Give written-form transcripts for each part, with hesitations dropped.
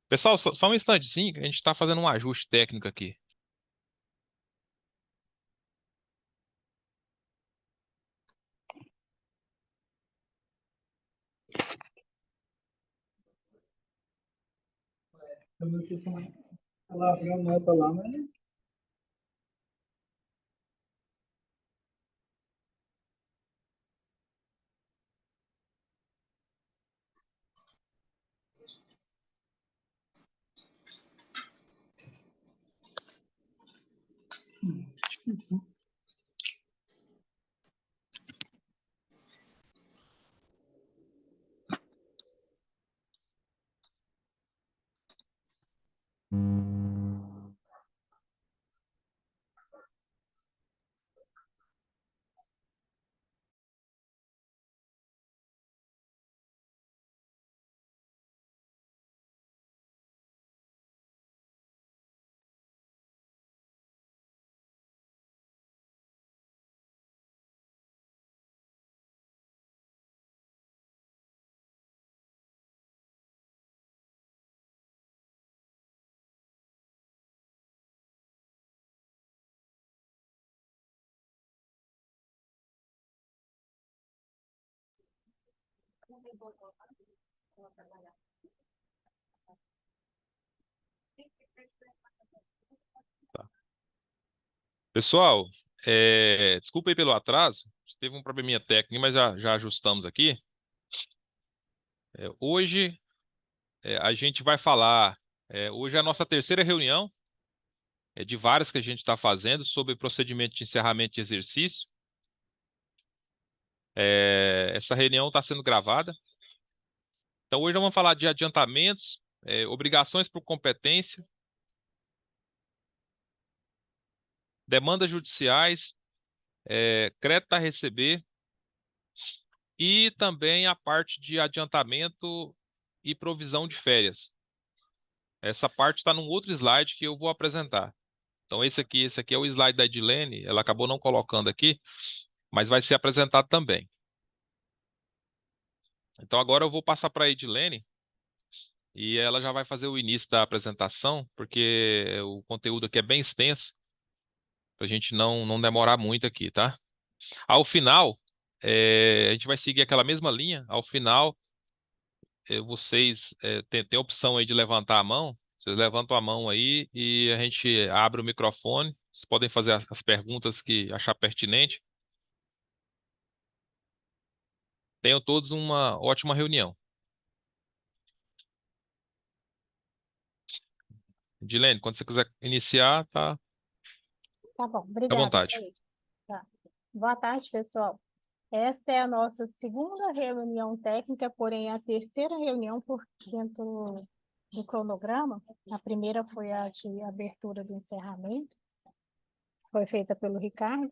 Pessoal, só um instantezinho, que a gente está fazendo um ajuste técnico aqui. Eu não sei como palavrão não é palavra, né? Tá. Pessoal, desculpa aí pelo atraso. Teve um probleminha técnico, mas já ajustamos aqui. Hoje a gente vai falar. Hoje é a nossa terceira reunião, de várias que a gente está fazendo sobre procedimento de encerramento de exercício. Essa reunião está sendo gravada. Então, hoje nós vamos falar de adiantamentos, obrigações por competência, demandas judiciais, crédito a receber e também a parte de adiantamento e provisão de férias. Essa parte está num outro slide que eu vou apresentar. Então, esse aqui é o slide da Edilene, ela acabou não colocando aqui, mas vai ser apresentado também. Então, agora eu vou passar para a Edilene e ela já vai fazer o início da apresentação, porque o conteúdo aqui é bem extenso, para a gente não demorar muito aqui, tá? Ao final, a gente vai seguir aquela mesma linha. Ao final, vocês tem a opção aí de levantar a mão. Vocês levantam a mão aí e a gente abre o microfone. Vocês podem fazer as perguntas que achar pertinente. Tenham todos uma ótima reunião. Dilene, quando você quiser iniciar, tá Tá bom, à obrigada, vontade. Thaís. Tá. Boa tarde, pessoal. Esta é a nossa segunda reunião técnica, porém a terceira reunião por dentro do cronograma. A primeira foi a de abertura do encerramento, foi feita pelo Ricardo.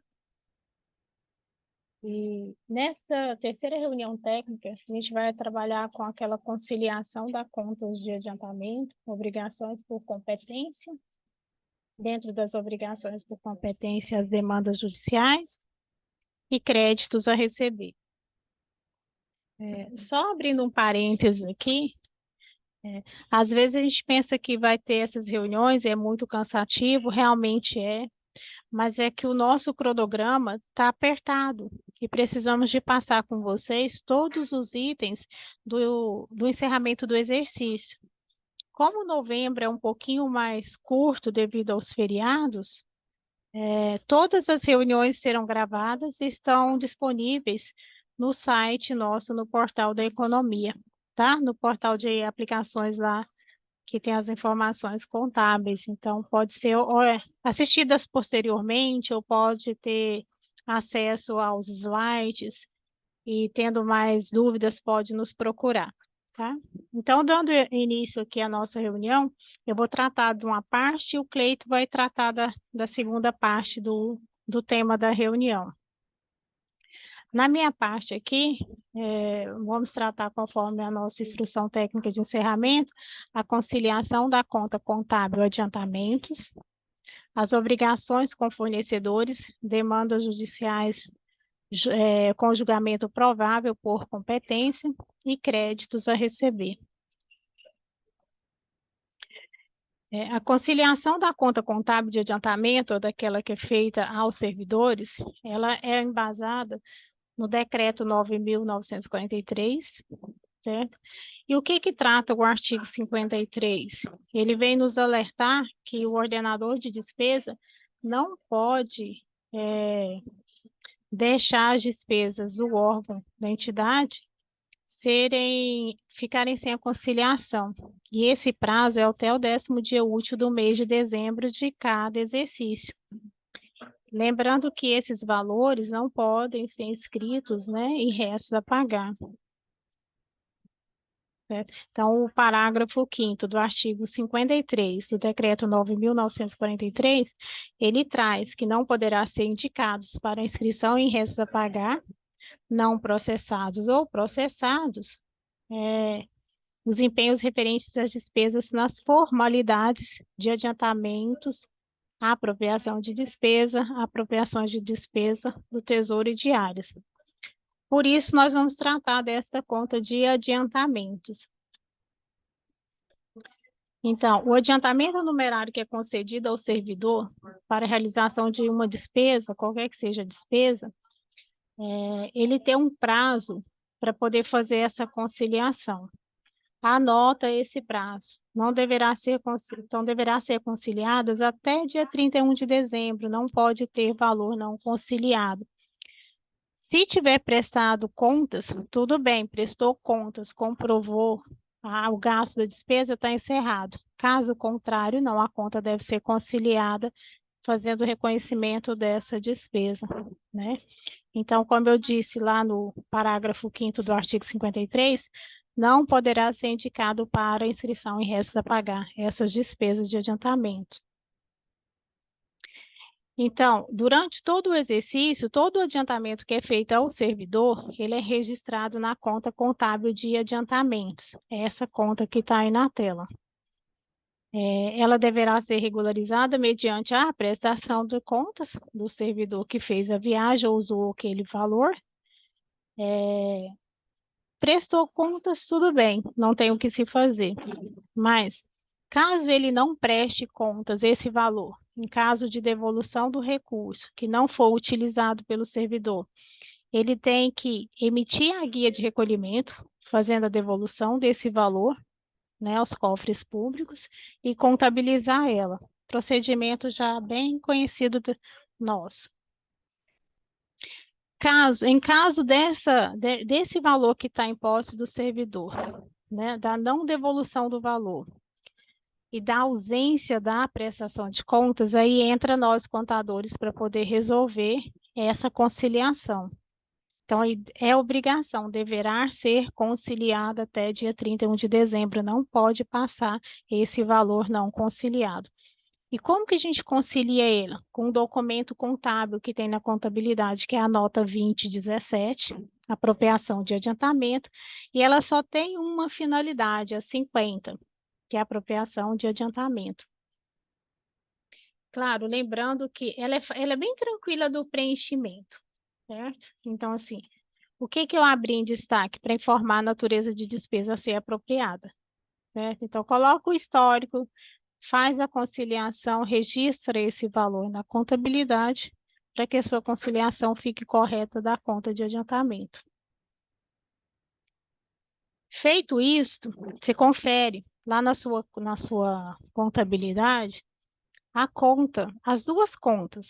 E nesta terceira reunião técnica, a gente vai trabalhar com aquela conciliação da contas de adiantamento, obrigações por competência, dentro das obrigações por competência, as demandas judiciais e créditos a receber. Só abrindo um parênteses aqui, às vezes a gente pensa que vai ter essas reuniões, é muito cansativo, realmente é, mas é que o nosso cronograma está apertado e precisamos de passar com vocês todos os itens do encerramento do exercício. Como novembro é um pouquinho mais curto devido aos feriados, todas as reuniões serão gravadas e estão disponíveis no site nosso, no portal da economia, tá? No portal de aplicações lá, que tem as informações contábeis. Então, pode ser assistidas posteriormente ou pode ter acesso aos slides e, tendo mais dúvidas, pode nos procurar, tá? Então, dando início aqui à nossa reunião, eu vou tratar de uma parte e o Cleito vai tratar da segunda parte do tema da reunião. Na minha parte aqui, vamos tratar, conforme a nossa instrução técnica de encerramento, a conciliação da conta contábil adiantamentos, as obrigações com fornecedores, demandas judiciais com julgamento provável por competência e créditos a receber. A conciliação da conta contábil de adiantamento, ou daquela que é feita aos servidores, ela é embasada no Decreto 9.943, certo? E o que que trata o artigo 53? Ele vem nos alertar que o ordenador de despesa não pode deixar as despesas do órgão da entidade ficarem sem a conciliação. E esse prazo é até o 10º dia útil do mês de dezembro de cada exercício. Lembrando que esses valores não podem ser inscritos, né, em restos a pagar. Certo? Então, o parágrafo 5º do artigo 53 do Decreto 9.943, ele traz que não poderá ser indicados para inscrição em restos a pagar, não processados ou processados, os empenhos referentes às despesas nas formalidades de adiantamentos, apropriação de despesa, apropriações de despesa do Tesouro e diárias. Por isso, nós vamos tratar desta conta de adiantamentos. Então, o adiantamento numerário que é concedido ao servidor para a realização de uma despesa, qualquer que seja a despesa, ele tem um prazo para poder fazer essa conciliação. Anota esse prazo. Não deverá ser, então, deverá ser conciliadas até dia 31 de dezembro, não pode ter valor não conciliado. Se tiver prestado contas, tudo bem, prestou contas, comprovou o gasto da despesa, está encerrado. Caso contrário, não, a conta deve ser conciliada, fazendo o reconhecimento dessa despesa, né? Então, como eu disse lá no parágrafo 5º do artigo 53, não poderá ser indicado para inscrição em restos a pagar essas despesas de adiantamento. Então, durante todo o exercício, todo o adiantamento que é feito ao servidor, ele é registrado na conta contábil de adiantamentos. É essa conta que está aí na tela. Ela deverá ser regularizada mediante a prestação de contas do servidor que fez a viagem ou usou aquele valor. Prestou contas, tudo bem, não tem o que se fazer. Mas, caso ele não preste contas esse valor, em caso de devolução do recurso que não for utilizado pelo servidor, ele tem que emitir a guia de recolhimento, fazendo a devolução desse valor, né, aos cofres públicos e contabilizar ela. Procedimento já bem conhecido nosso. Em caso desse valor que está em posse do servidor, né, da não devolução do valor e da ausência da prestação de contas, aí entra nós contadores para poder resolver essa conciliação. Então, é obrigação, deverá ser conciliada até dia 31 de dezembro, não pode passar esse valor não conciliado. E como que a gente concilia ele? Com o documento contábil que tem na contabilidade, que é a nota 2017, apropriação de adiantamento, e ela só tem uma finalidade, a 50, que é a apropriação de adiantamento. Claro, lembrando que ela é bem tranquila do preenchimento, certo? Então, assim, o que que eu abri em destaque para informar a natureza de despesa a ser apropriada, certo? Então, coloca o histórico, faz a conciliação, registra esse valor na contabilidade para que a sua conciliação fique correta da conta de adiantamento. Feito isto, você confere lá na sua contabilidade as duas contas,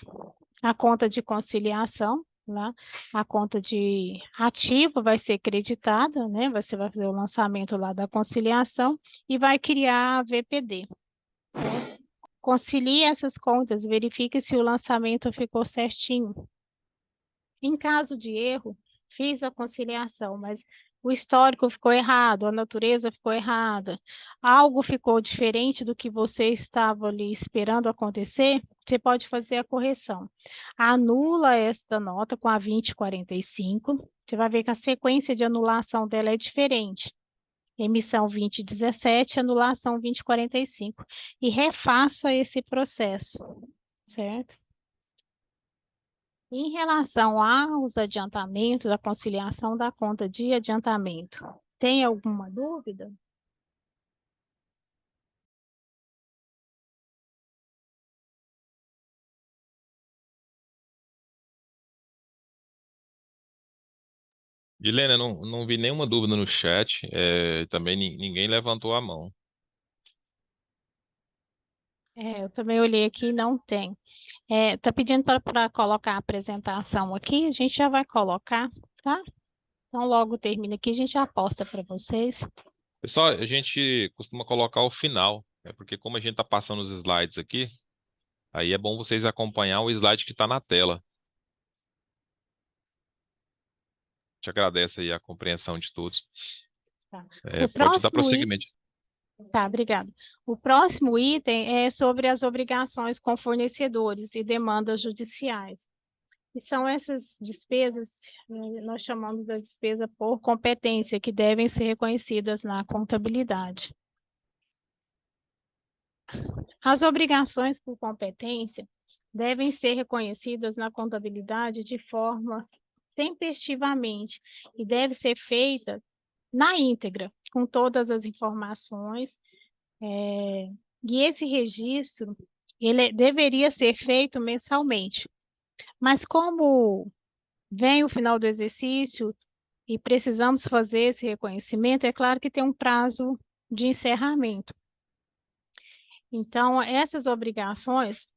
a conta de conciliação, lá, a conta de ativo vai ser creditada, né? Você vai fazer o lançamento lá da conciliação e vai criar a VPD. Certo? Concilie essas contas, verifique se o lançamento ficou certinho. Em caso de erro, fiz a conciliação, mas o histórico ficou errado, a natureza ficou errada, algo ficou diferente do que você estava ali esperando acontecer, você pode fazer a correção. Anula esta nota com a 2045, você vai ver que a sequência de anulação dela é diferente. Emissão 2017, anulação 2045. E refaça esse processo, certo? Em relação aos adiantamentos, a conciliação da conta de adiantamento, tem alguma dúvida? Dilene, eu não vi nenhuma dúvida no chat, também ninguém levantou a mão. Eu também olhei aqui e não tem. Tá pedindo para colocar a apresentação aqui, a gente já vai colocar, tá? Então, logo termina aqui, a gente já posta para vocês. Pessoal, a gente costuma colocar o final, porque como a gente está passando os slides aqui, aí é bom vocês acompanhar o slide que está na tela. Te agradece aí a compreensão de todos. Tá. Pode dar prosseguimento. Tá, obrigada. O próximo item é sobre as obrigações com fornecedores e demandas judiciais. E são essas despesas, nós chamamos da despesa por competência, que devem ser reconhecidas na contabilidade. As obrigações por competência devem ser reconhecidas na contabilidade de forma tempestivamente e deve ser feita na íntegra, com todas as informações, e esse registro, deveria ser feito mensalmente. Mas como vem o final do exercício e precisamos fazer esse reconhecimento, é claro que tem um prazo de encerramento. Então, essas obrigações,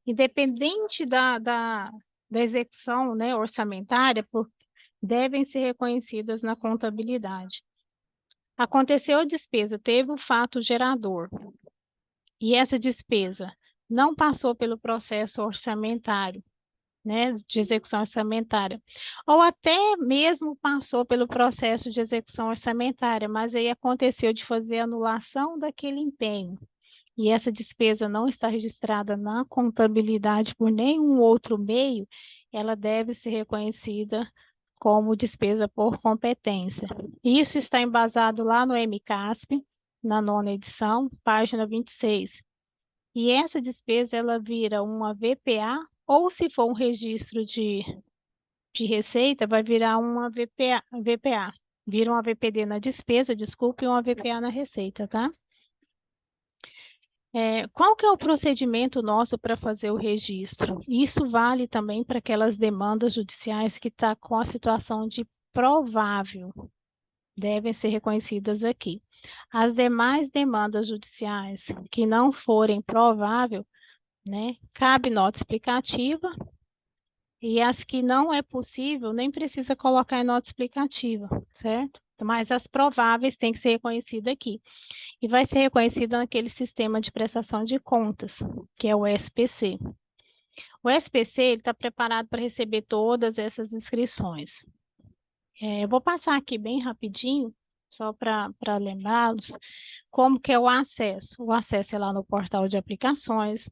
independente da execução, né, orçamentária, devem ser reconhecidas na contabilidade. Aconteceu a despesa, teve o fato gerador, e essa despesa não passou pelo processo orçamentário, né, de execução orçamentária, ou até mesmo passou pelo processo de execução orçamentária, mas aí aconteceu de fazer anulação daquele empenho, e essa despesa não está registrada na contabilidade por nenhum outro meio, ela deve ser reconhecida como despesa por competência. Isso está embasado lá no MCASP, na 9ª edição, página 26. E essa despesa, ela vira uma VPA, ou se for um registro de receita, vai virar uma VPA. Vira uma VPD na despesa, desculpe, e uma VPA na receita, tá? Qual que é o procedimento nosso para fazer o registro? Isso vale também para aquelas demandas judiciais que estão com a situação de provável, devem ser reconhecidas aqui. As demais demandas judiciais que não forem provável, né, cabe nota explicativa, e as que não é possível, nem precisa colocar em nota explicativa, certo? Mas as prováveis têm que ser reconhecidas aqui. E vai ser reconhecida naquele sistema de prestação de contas, que é o SPC. O SPC está preparado para receber todas essas inscrições. Eu vou passar aqui bem rapidinho, só para lembrá-los, como que é o acesso. O acesso é lá no portal de aplicações.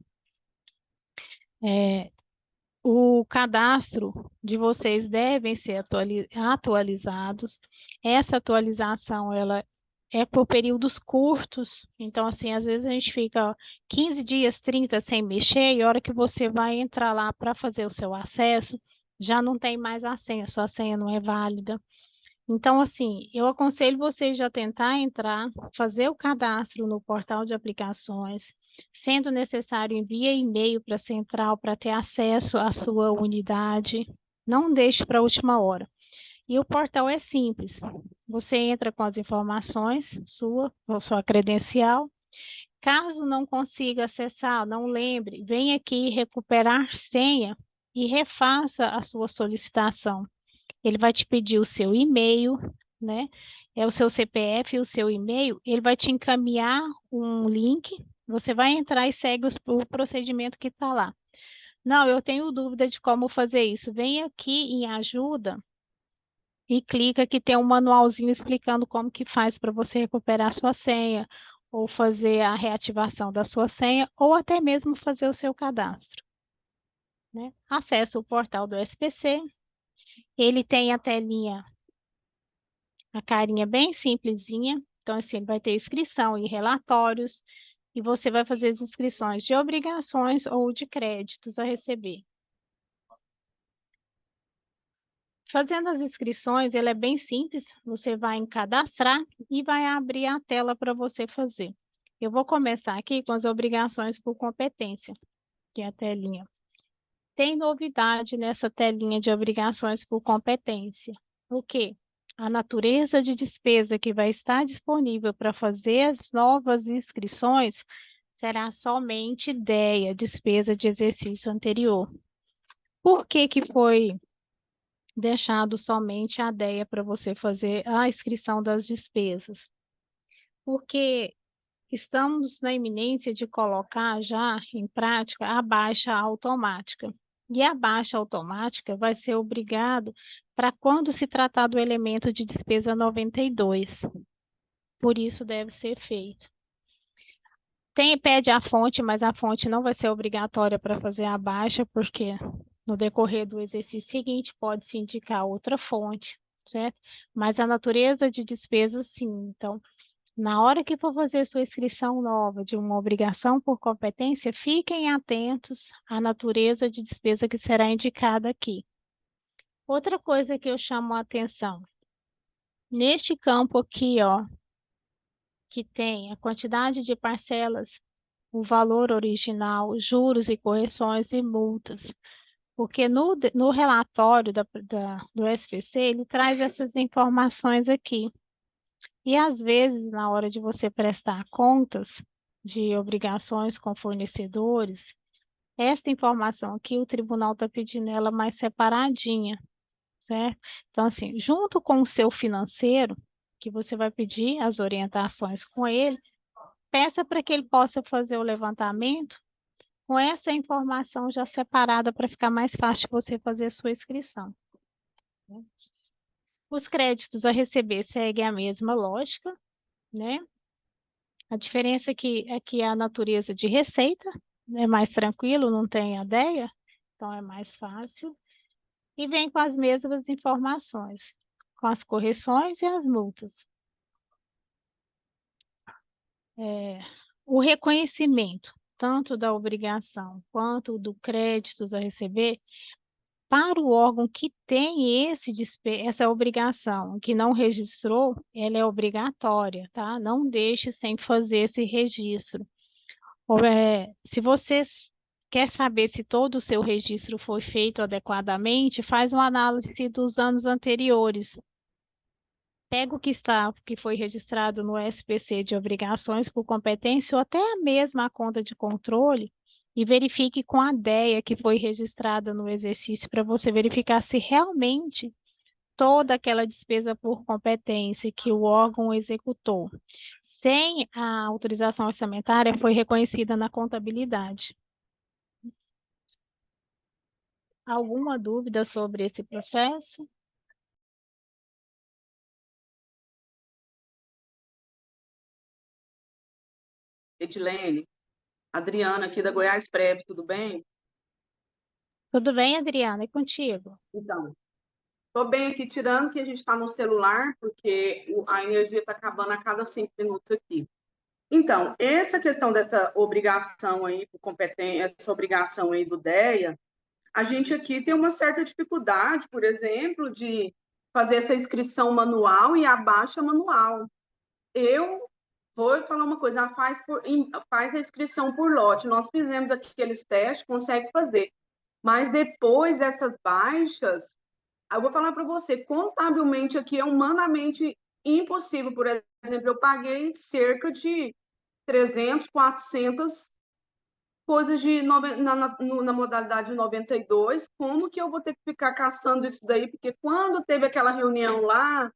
O cadastro de vocês devem ser atualizados. Essa atualização, ela é por períodos curtos, então assim, às vezes a gente fica 15 dias, 30 sem mexer, e a hora que você vai entrar lá para fazer o seu acesso, já não tem mais a senha, sua senha não é válida. Então, assim, eu aconselho vocês já tentar entrar, fazer o cadastro no portal de aplicações, sendo necessário, envie e-mail para a central para ter acesso à sua unidade, não deixe para a última hora. E o portal é simples, você entra com as informações, sua credencial, caso não consiga acessar, não lembre, vem aqui recuperar senha e refaça a sua solicitação. Ele vai te pedir o seu e-mail, né? É o seu CPF e o seu e-mail, ele vai te encaminhar um link, você vai entrar e segue o procedimento que está lá. Não, eu tenho dúvida de como fazer isso. Vem aqui em ajuda e clica que tem um manualzinho explicando como que faz para você recuperar a sua senha, ou fazer a reativação da sua senha, ou até mesmo fazer o seu cadastro, né? Acesse o portal do SPC, ele tem a telinha, a carinha bem simplesinha, então assim, ele vai ter inscrição e relatórios, e você vai fazer as inscrições de obrigações ou de créditos a receber. Fazendo as inscrições, ele é bem simples, você vai em cadastrar e vai abrir a tela para você fazer. Eu vou começar aqui com as obrigações por competência, que é a telinha. tem novidade nessa telinha de obrigações por competência. O quê? A natureza de despesa que vai estar disponível para fazer as novas inscrições será somente DEA, despesa de exercício anterior. Por que que foi deixado somente a DEA para você fazer a inscrição das despesas? Porque estamos na iminência de colocar já em prática a baixa automática. E a baixa automática vai ser obrigado para quando se tratar do elemento de despesa 92. Por isso deve ser feito. Pede a fonte, mas a fonte não vai ser obrigatória para fazer a baixa, porque no decorrer do exercício seguinte pode se indicar outra fonte, certo? Mas a natureza de despesa, sim. Então, na hora que for fazer sua inscrição nova de uma obrigação por competência, fiquem atentos à natureza de despesa que será indicada aqui. Outra coisa que eu chamo a atenção, neste campo aqui, ó, que tem a quantidade de parcelas, o valor original, juros e correções e multas, porque no relatório do SPC, ele traz essas informações aqui. E às vezes, na hora de você prestar contas de obrigações com fornecedores, essa informação aqui, o tribunal está pedindo ela mais separadinha, certo? Então, assim, junto com o seu financeiro, que você vai pedir as orientações com ele, peça para que ele possa fazer o levantamento com essa informação já separada para ficar mais fácil você fazer a sua inscrição. Os créditos a receber seguem a mesma lógica, né? A diferença é que a natureza de receita é mais tranquilo, não tem a DEA, então é mais fácil. E vem com as mesmas informações, com as correções e as multas. O reconhecimento, tanto da obrigação quanto do créditos a receber, para o órgão que tem essa obrigação, que não registrou, ela é obrigatória, tá? Não deixe sem fazer esse registro. Se você quer saber se todo o seu registro foi feito adequadamente, faz uma análise dos anos anteriores. Pega o que foi registrado no SPC de obrigações por competência ou até mesmo a conta de controle e verifique com a DEA que foi registrada no exercício para você verificar se realmente toda aquela despesa por competência que o órgão executou sem a autorização orçamentária foi reconhecida na contabilidade. Alguma dúvida sobre esse processo? Edilene, Adriana aqui da Goiás Prev, tudo bem? Tudo bem, Adriana? E contigo? Então, estou bem aqui, tirando que a gente está no celular, porque a energia está acabando a cada 5 minutos aqui. Então, essa questão dessa obrigação aí, por competência, essa obrigação aí do DEA, a gente aqui tem uma certa dificuldade, por exemplo, de fazer essa inscrição manual e a baixa manual. Eu vou falar uma coisa, faz a inscrição por lote. Nós fizemos aqueles testes, consegue fazer. Mas depois dessas baixas, eu vou falar para você, contabilmente aqui é humanamente impossível. Por exemplo, eu paguei cerca de 300, 400 coisas na modalidade 92. Como que eu vou ter que ficar caçando isso daí? Porque quando teve aquela reunião lá,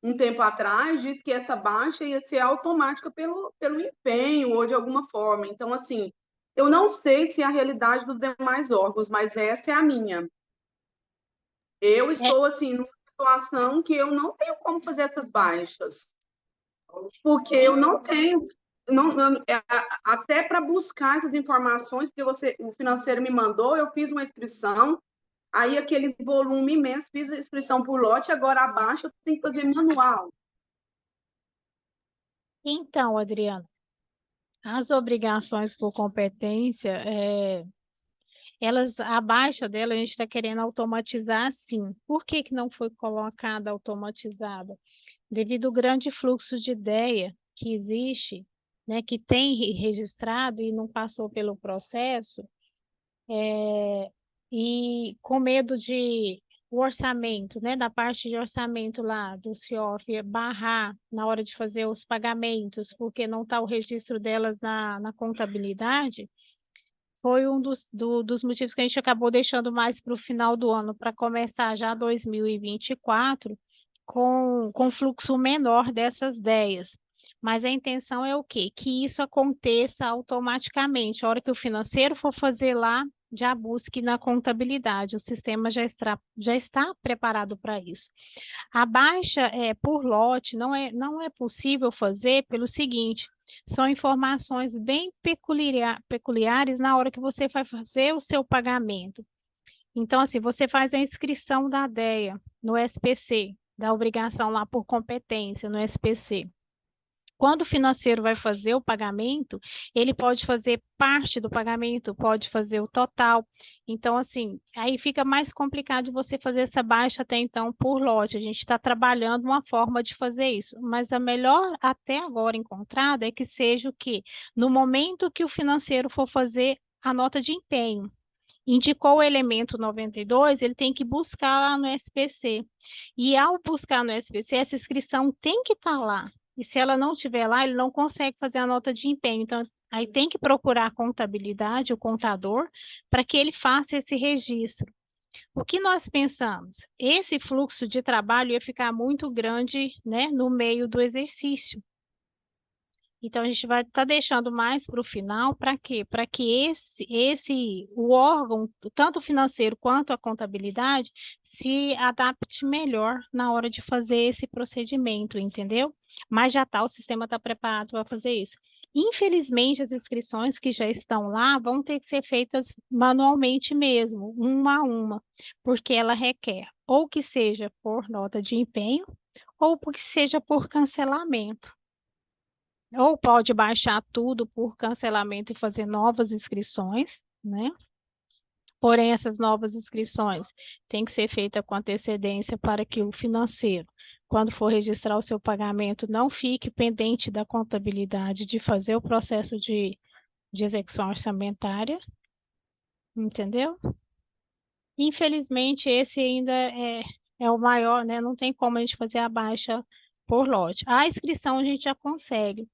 um tempo atrás, disse que essa baixa ia ser automática pelo empenho ou de alguma forma. Então, assim, eu não sei se é a realidade dos demais órgãos, mas essa é a minha. Eu estou, assim, numa situação que eu não tenho como fazer essas baixas, porque eu não tenho, até para buscar essas informações, porque o financeiro me mandou, eu fiz uma inscrição, aí aquele volume imenso, fiz a inscrição por lote, agora abaixo eu tenho que fazer manual. Então, Adriana, as obrigações por competência, a baixa dela a gente está querendo automatizar sim. Por que que não foi colocada automatizada? Devido ao grande fluxo de ideia que existe, né, que tem registrado e não passou pelo processo, e com medo de o orçamento, né, da parte de orçamento lá do CIOF barrar na hora de fazer os pagamentos, porque não está o registro delas na contabilidade, foi um dos motivos que a gente acabou deixando mais para o final do ano, para começar já 2024 com fluxo menor dessas ideias. Mas a intenção é o quê? Que isso aconteça automaticamente. A hora que o financeiro for fazer lá, já busque na contabilidade. O sistema já está preparado para isso. A baixa por lote não é possível fazer pelo seguinte: são informações bem peculiares na hora que você vai fazer o seu pagamento. Então, assim, você faz a inscrição da DEA no SPC, da obrigação lá por competência no SPC. Quando o financeiro vai fazer o pagamento, ele pode fazer parte do pagamento, pode fazer o total. Então, assim, aí fica mais complicado de você fazer essa baixa até então por lote. A gente está trabalhando uma forma de fazer isso, mas a melhor até agora encontrada é que seja o quê? No momento que o financeiro for fazer a nota de empenho, indicou o elemento 92, ele tem que buscar lá no SPC. E ao buscar no SPC, essa inscrição tem que estar lá. E se ela não estiver lá, ele não consegue fazer a nota de empenho. Então, aí tem que procurar a contabilidade, o contador, para que ele faça esse registro. O que nós pensamos? Esse fluxo de trabalho ia ficar muito grande, né, no meio do exercício. Então, a gente vai estar deixando mais para o final, para quê? Para que o órgão, tanto o financeiro quanto a contabilidade, se adapte melhor na hora de fazer esse procedimento, entendeu? Mas já está, o sistema está preparado para fazer isso. Infelizmente, as inscrições que já estão lá vão ter que ser feitas manualmente mesmo, uma a uma, porque ela requer ou que seja por nota de empenho, ou que seja por cancelamento. Ou pode baixar tudo por cancelamento e fazer novas inscrições, né? Porém, essas novas inscrições têm que ser feitas com antecedência para que o financeiro, quando for registrar o seu pagamento, não fique pendente da contabilidade de fazer o processo de execução orçamentária, entendeu? Infelizmente, esse ainda é o maior, né? Não tem como a gente fazer a baixa por lote. A inscrição a gente já consegue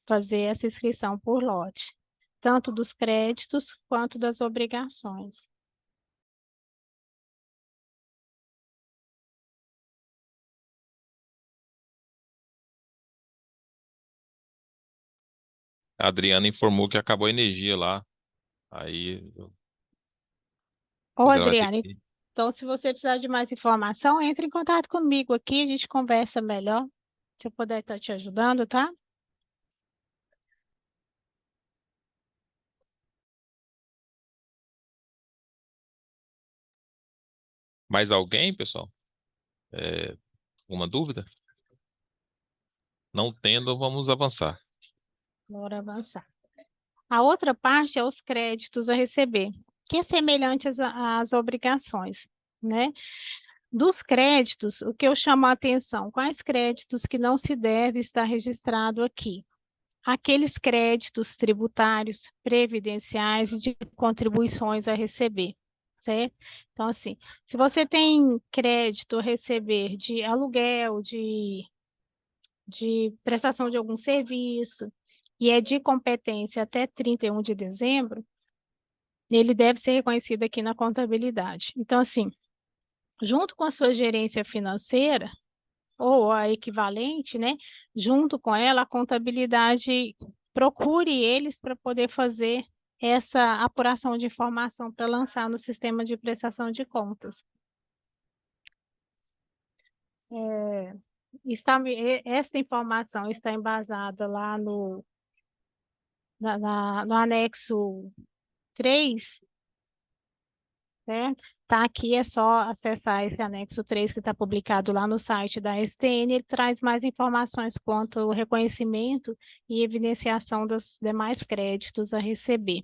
fazer essa inscrição por lote, tanto dos créditos quanto das obrigações. A Adriana informou que acabou a energia lá. Aí, Ô, mas ela vai ter Adriane, que. então se você precisar de mais informação, entre em contato comigo aqui, a gente conversa melhor, se eu puder estar te ajudando, tá? Mais alguém, pessoal? É, alguma dúvida? Não tendo, vamos avançar. Bora avançar. A outra parte é os créditos a receber, que é semelhante às obrigações, né? Dos créditos, o que eu chamo a atenção, quais créditos que não se deve estar registrado aqui? Aqueles créditos tributários, previdenciais e de contribuições a receber, certo? Então, assim, se você tem crédito a receber de aluguel, de prestação de algum serviço, e é de competência até 31 de dezembro, ele deve ser reconhecido aqui na contabilidade. Então, assim, junto com a sua gerência financeira, ou a equivalente, né? Junto com ela, a contabilidade procure eles para poder fazer essa apuração de informação para lançar no sistema de prestação de contas. É, essa informação está embasada lá no anexo 3, certo? Tá aqui, é só acessar esse anexo 3 que está publicado lá no site da STN, ele traz mais informações quanto ao reconhecimento e evidenciação dos demais créditos a receber,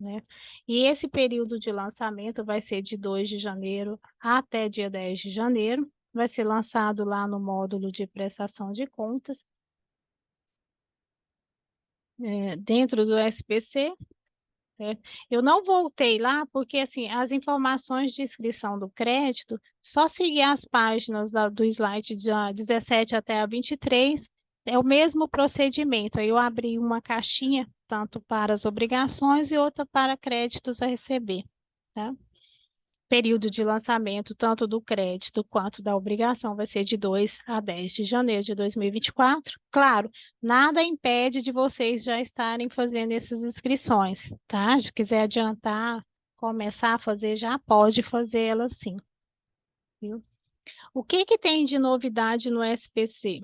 né? E esse período de lançamento vai ser de 2 de janeiro até dia 10 de janeiro, vai ser lançado lá no módulo de prestação de contas, dentro do SPC, certo? Eu não voltei lá porque, assim, as informações de inscrição do crédito, só seguir as páginas do slide de 17 até a 23, é o mesmo procedimento. Aí eu abri uma caixinha, tanto para as obrigações e outra para créditos a receber, tá? Período de lançamento, tanto do crédito quanto da obrigação, vai ser de 2 a 10 de janeiro de 2024. Claro, nada impede de vocês já estarem fazendo essas inscrições, tá? Se quiser adiantar, começar a fazer, já pode fazer elas sim, viu? O que que tem de novidade no SPC?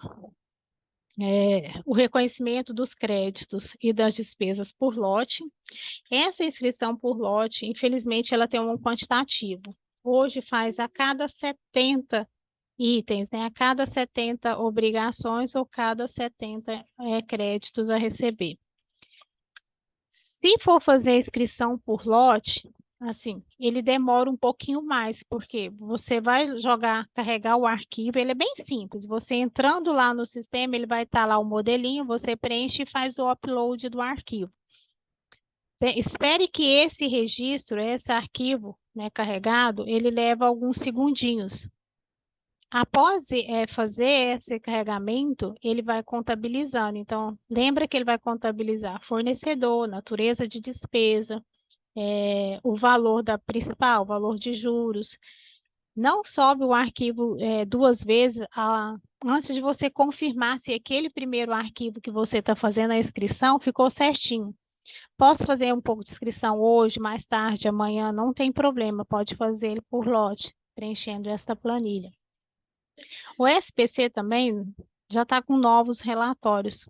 O reconhecimento dos créditos e das despesas por lote. Essa inscrição por lote, infelizmente, ela tem um quantitativo. Hoje faz a cada 70 itens, né? A cada 70 obrigações ou cada 70 créditos a receber. Se for fazer a inscrição por lote, assim, ele demora um pouquinho mais, porque você vai carregar o arquivo, ele é bem simples. Você entrando lá no sistema, ele vai estar lá o modelinho, você preenche e faz o upload do arquivo. Espere que esse registro, esse arquivo, né, carregado, ele leva alguns segundinhos. Após fazer esse carregamento, ele vai contabilizando. Então, lembra que ele vai contabilizar fornecedor, natureza de despesa, o valor da principal, o valor de juros. Não sobe o arquivo duas vezes antes de você confirmar se aquele primeiro arquivo que você está fazendo a inscrição ficou certinho. Posso fazer um pouco de inscrição hoje, mais tarde, amanhã, não tem problema, pode fazer ele por lote, preenchendo esta planilha. O SPC também já está com novos relatórios,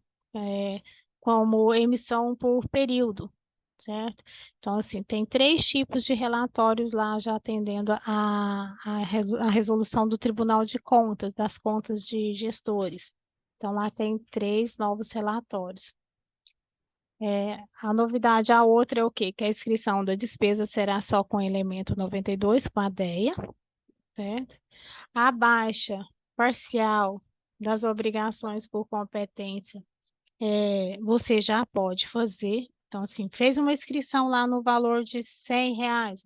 como emissão por período, certo? Então, assim, tem 3 tipos de relatórios lá já atendendo a resolução do Tribunal de Contas, das contas de gestores. Então, lá tem 3 novos relatórios. A novidade, a outra é o quê? Que a inscrição da despesa será só com elemento 92, com a DEA, certo? A baixa parcial das obrigações por competência, você já pode fazer. Então, assim, fez uma inscrição lá no valor de R$ 100,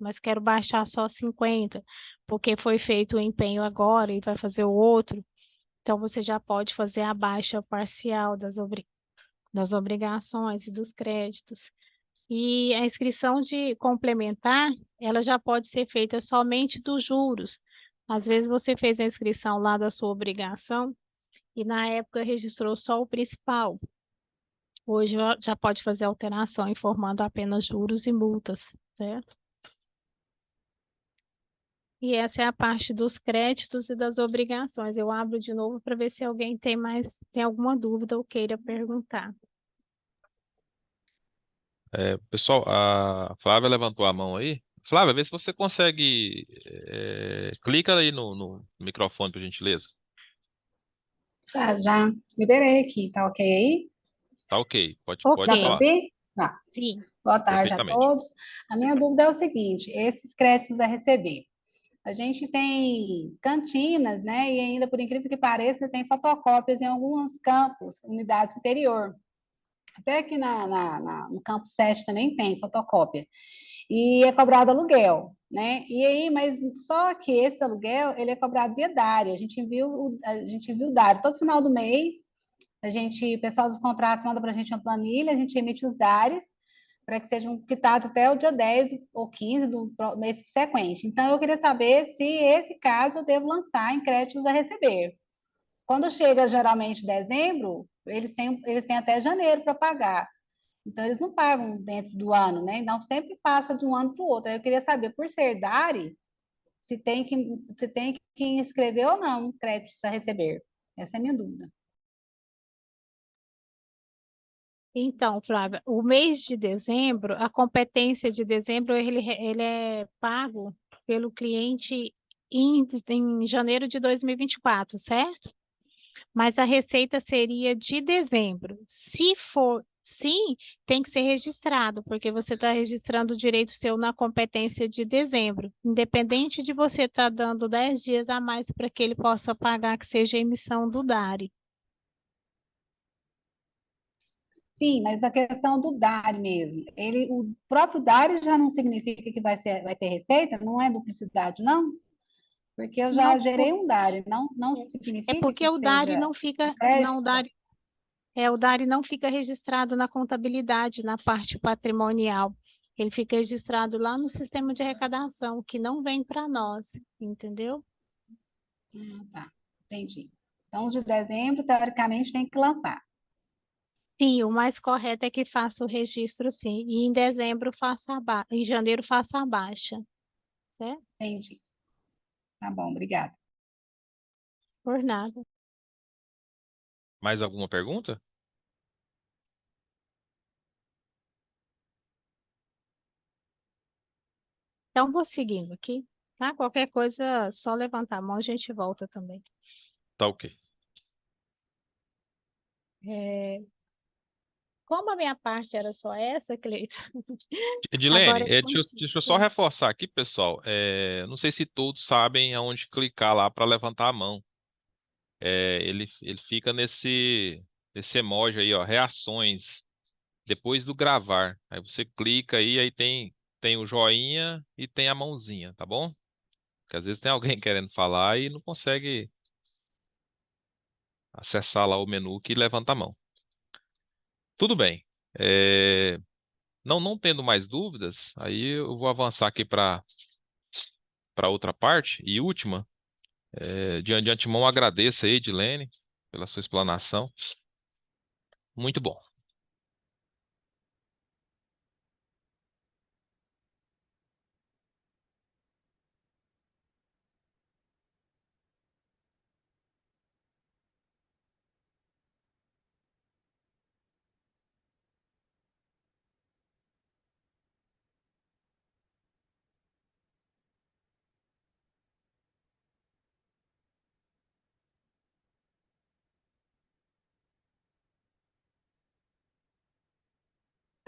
mas quero baixar só 50, porque foi feito o empenho agora e vai fazer o outro. Então, você já pode fazer a baixa parcial das obrigações e dos créditos. E a inscrição de complementar, ela já pode ser feita somente dos juros. Às vezes você fez a inscrição lá da sua obrigação e na época registrou só o principal. Hoje já pode fazer alteração informando apenas juros e multas, certo? E essa é a parte dos créditos e das obrigações. Eu abro de novo para ver se alguém tem alguma dúvida ou queira perguntar. Pessoal, a Flávia levantou a mão aí. Flávia, vê se você consegue. Clica aí no microfone, por gentileza. Já liberei aqui, tá ok aí? Tá ok, pode Ok. Dá para falar. ouvir? Tá. Sim. Boa tarde a Perfeitamente. todos. A minha dúvida é o seguinte: esses créditos a receber. A gente tem cantinas, né? E ainda, por incrível que pareça, tem fotocópias em alguns campos, unidades interior. Até aqui no campo 7 também tem fotocópia. E é cobrado aluguel, né? E aí, mas só que esse aluguel, ele é cobrado via DARI. A gente envia o DARI todo final do mês. O pessoal dos contratos manda para a gente uma planilha, a gente emite os DARIs para que sejam quitados até o dia 10 ou 15 do mês subsequente. Então, eu queria saber se esse caso eu devo lançar em créditos a receber. Quando chega geralmente dezembro, eles têm até janeiro para pagar. Então, eles não pagam dentro do ano, né? Então, sempre passa de um ano para o outro. Aí eu queria saber, por ser DARI, se tem que inscrever ou não créditos a receber. Essa é a minha dúvida. Então, Flávia, o mês de dezembro, a competência de dezembro, ele é pago pelo cliente em janeiro de 2024, certo? Mas a receita seria de dezembro. Se for sim, tem que ser registrado, porque você está registrando o direito seu na competência de dezembro, independente de você estar dando 10 dias a mais para que ele possa pagar, que seja a emissão do DARI. Sim, mas a questão do DARI mesmo, o próprio DARI já não significa que vai ter receita? Não é duplicidade, não? Porque eu já Não, gerei um DARI, não é significa porque que o DARI seja não fica, não, crédito? o DARI não fica registrado na contabilidade, na parte patrimonial. Ele fica registrado lá no sistema de arrecadação, que não vem para nós, entendeu? Tá, entendi. Então, os de dezembro, teoricamente, tem que lançar. Sim, o mais correto é que faça o registro, sim. E em dezembro em janeiro faça a baixa, certo? Entendi. Tá bom, obrigada. Por nada. Mais alguma pergunta? Então, vou seguindo aqui, tá? Qualquer coisa, só levantar a mão, a gente volta também. Tá ok. É, como a minha parte era só essa, Cleiton, Edilene, agora deixa eu só reforçar aqui, pessoal. Não sei se todos sabem aonde clicar lá para levantar a mão. Ele fica nesse emoji aí, ó, reações, depois do gravar. Aí você clica aí tem o joinha e tem a mãozinha, tá bom? Porque às vezes tem alguém querendo falar e não consegue acessar lá o menu que levanta a mão. Tudo bem. É, não tendo mais dúvidas, aí eu vou avançar aqui para outra parte e última. De antemão, agradeço aí, Edilene, pela sua explanação. Muito bom.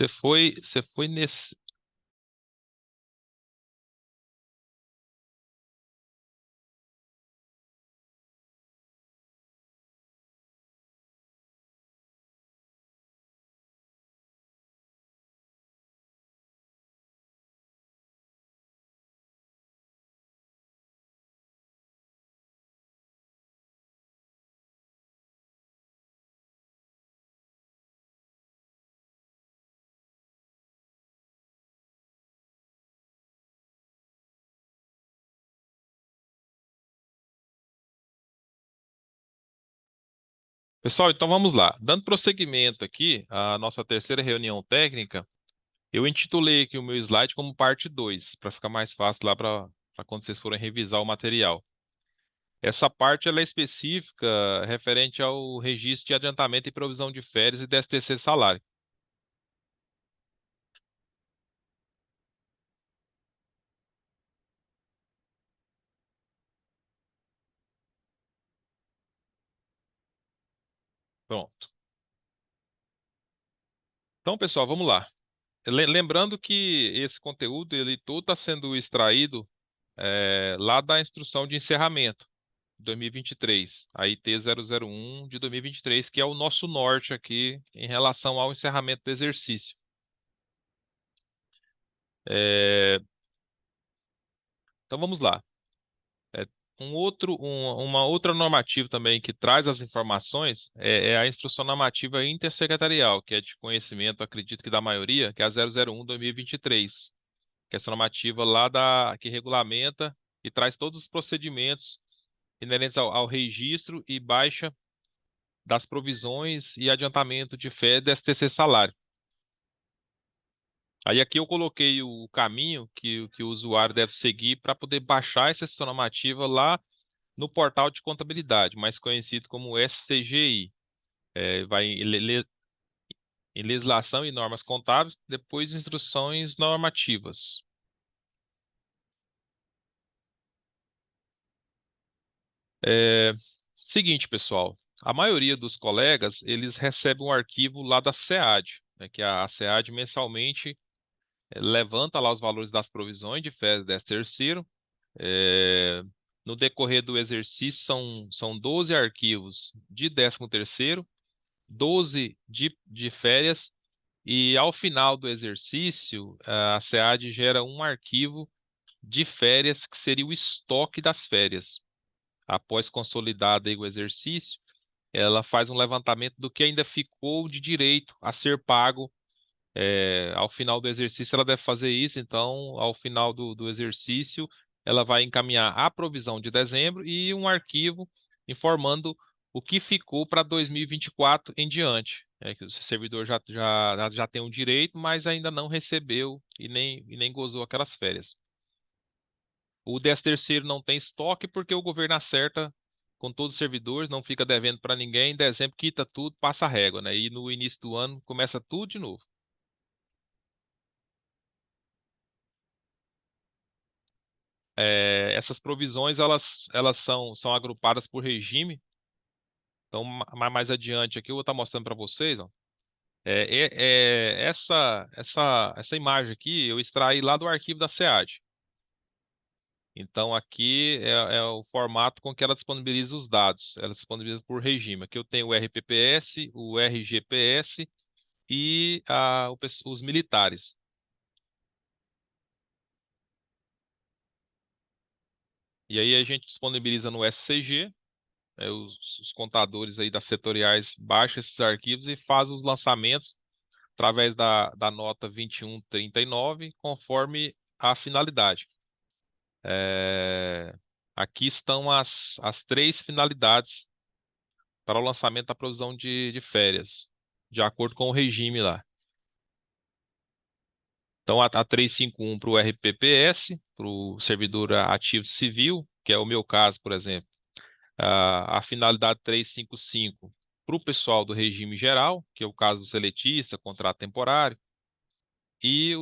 Você foi nesse. Pessoal, então vamos lá. Dando prosseguimento aqui à nossa terceira reunião técnica, eu intitulei aqui o meu slide como parte 2, para ficar mais fácil lá para quando vocês forem revisar o material. Essa parte ela é específica referente ao registro de adiantamento e provisão de férias e 13º salário. Pronto. Então, pessoal, vamos lá. Lembrando que esse conteúdo ele todo está sendo extraído lá da instrução de encerramento de 2023, a IT 001 de 2023, que é o nosso norte aqui em relação ao encerramento do exercício. É, então vamos lá. É, uma outra normativa também que traz as informações é a instrução normativa intersecretarial, que é de conhecimento, acredito que da maioria, que é a 001 2023, que é essa normativa lá que regulamenta e traz todos os procedimentos inerentes ao registro e baixa das provisões e adiantamento de fé desse terceiro salário. Aí aqui eu coloquei o caminho que o usuário deve seguir para poder baixar essa sessão normativa lá no portal de contabilidade, mais conhecido como SCGI. Vai em legislação e normas contábeis, depois instruções normativas. Seguinte, pessoal, a maioria dos colegas, eles recebem um arquivo lá da SEAD, né, que a SEAD mensalmente levanta lá os valores das provisões de férias 13º. É, no decorrer do exercício, são 12 arquivos de 13º, 12 de férias, e ao final do exercício, a SEAD gera um arquivo de férias, que seria o estoque das férias. Após consolidado aí o exercício, ela faz um levantamento do que ainda ficou de direito a ser pago. Ao final do exercício, ela deve fazer isso. Então, ao final do exercício, ela vai encaminhar a provisão de dezembro e um arquivo informando o que ficou para 2024 em diante. Que o servidor já tem um direito, mas ainda não recebeu e nem gozou aquelas férias. O 13º não tem estoque porque o governo acerta com todos os servidores, não fica devendo para ninguém. Em dezembro quita tudo, passa a régua, né? E no início do ano começa tudo de novo. Essas provisões elas são agrupadas por regime. Então, mais adiante aqui eu vou estar mostrando para vocês, ó. Essa imagem aqui eu extraí lá do arquivo da SEAD. Então, aqui é o formato com que ela disponibiliza os dados. Ela disponibiliza por regime. Aqui eu tenho o RPPS, o RGPS e os militares. E aí a gente disponibiliza no SCG, os contadores aí das setoriais baixam esses arquivos e fazem os lançamentos através da nota 2139, conforme a finalidade. Aqui estão as 3 finalidades para o lançamento da provisão de férias, de acordo com o regime lá. Então, a 351 para o RPPS, para o servidor ativo civil, que é o meu caso, por exemplo. A finalidade 355 para o pessoal do regime geral, que é o caso do seletista, contrato temporário. E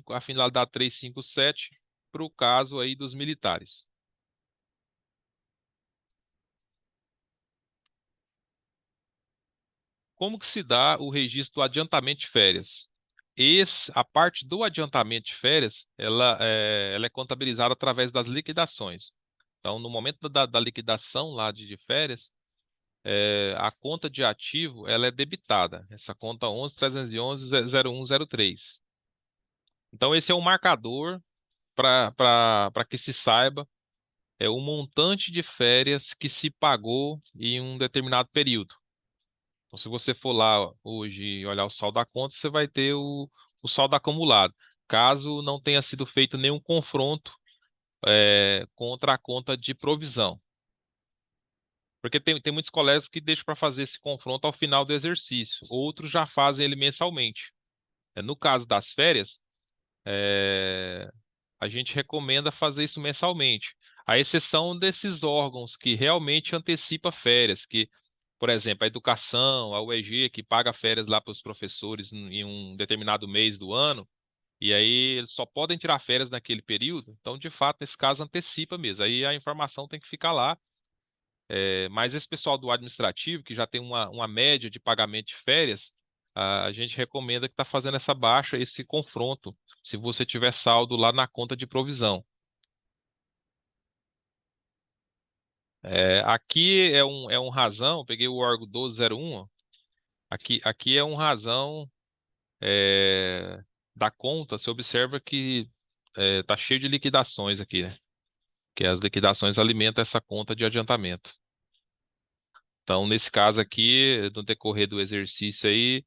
a finalidade 357 para o caso aí dos militares. Como que se dá o registro do adiantamento de férias? A parte do adiantamento de férias, ela é contabilizada através das liquidações. Então, no momento da liquidação lá de férias, a conta de ativo ela é debitada. Essa conta 11.311.0103. Então, esse é um marcador para que se saiba o montante de férias que se pagou em um determinado período. Então, se você for lá hoje e olhar o saldo da conta, você vai ter o saldo acumulado, caso não tenha sido feito nenhum confronto contra a conta de provisão. Porque tem muitos colegas que deixam para fazer esse confronto ao final do exercício, outros já fazem ele mensalmente. No caso das férias, a gente recomenda fazer isso mensalmente. A exceção desses órgãos que realmente antecipa férias, que, por exemplo, a educação, a UEG, que paga férias lá para os professores em um determinado mês do ano, e aí eles só podem tirar férias naquele período. Então, de fato, nesse caso, antecipa mesmo. Aí a informação tem que ficar lá. Mas esse pessoal do administrativo, que já tem uma média de pagamento de férias, a gente recomenda que está fazendo essa baixa, esse confronto, se você tiver saldo lá na conta de provisão. Aqui é um razão, peguei o órgão 1201, ó. Aqui é um razão da conta, você observa que está cheio de liquidações aqui, né? Que as liquidações alimentam essa conta de adiantamento. Então, nesse caso aqui, no decorrer do exercício aí,